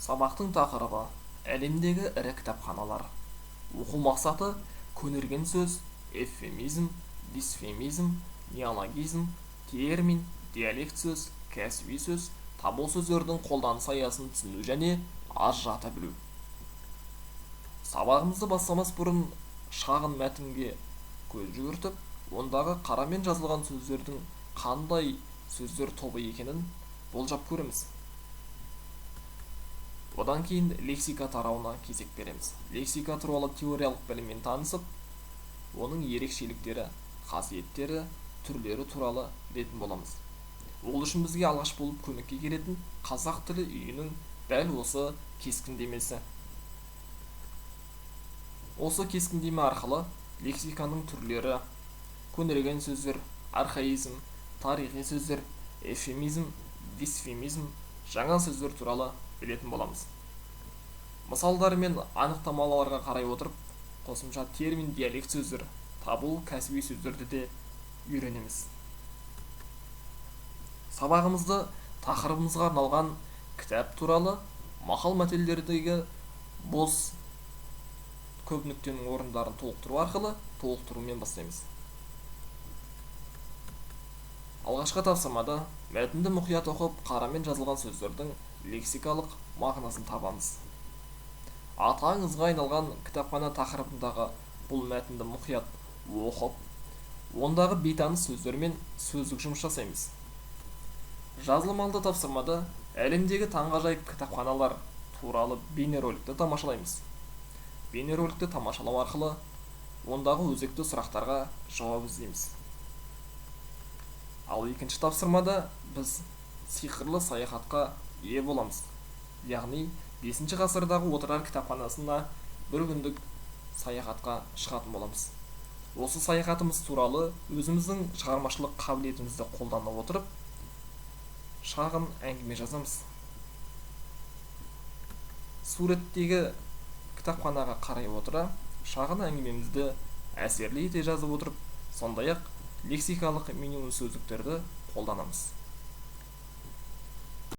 Сабақтың тақырыбы әлемдегі ірі кітапханалар. Оқу мақсаты көнерген сөз, эвфемизм, дисфемизм, неологизм, термин, диалект сөз, кәсіби сөз, табу сөздердің қолданыс аясын түсіну және ажырата білу. Сабағымызды бастамас бұрын шағын мәтінге көз жүгіртіп, ондағы қарамен жазылған сөздердің қандай сөздер тобы екенін болжап көреміз. Одан кейін лексика тарауына кезек береміз. Лексика туралы теориялық біліммен танысып, оның ерекшеліктері, қасиеттері, түрлері туралы білетін боламыз. Ол үшін бізге алғаш болып көмекке келетін қазақ тілі үйінің дәл осы кескіндемесі. Осы кескіндеме арқылы лексиканың түрлері, көнерген сөздер, архаизм, тарихи сөздер, эвфемизм, дисфемизм, жаңа сөздер туралы білетін боламыз. Мысалдар мен анықтамаларға қарай отырып, қосымша термин, диалект сөздер, табу, кәсіби сөздерді де үйренеміз. Сабағымызды тақырыбымызға арналған кітап туралы мақал мәтелдердегі бос көп нүктенің орындарын толықтыру арқылы толықтырумен бастаймыз. Алғашқы тапсырмада мәтінді мұқият оқып, қарамен жазылған сөздердің лексикалық мағынасын табамыз. Аты аңызға айналған кітапхана тақырыбындағы бұл мәтінді мұқият оқып, ондағы бейтаныс сөздер мен сөздік жұмыс жасаймыз. Жазылмалы тапсырмада әлемдегі таңғажайып кітапханалар туралы бейнероликті тамашалаймыз. Бейнероликті тамашалау арқылы ондағы өзекті сұрақтарға жауап іздейміз. Ал екінші тапсырмада біз сиқырлы саяхатқа ие боламыз. Яғни 5 ғасырдағы отырар кітапханасына бір күндік саяхатқа шығатын боламыз. Осы саяхатымыз туралы өзіміздің шығармашылық қабілетімізді қолдана отырып, шағын әңгіме жазамыз. Суреттегі кітапханаға қарай отыра, шағын әңгімемізді әсерлі ете жазып отырып, сондай-ақ лексикалық минимум сөздіктерді қолданамыз.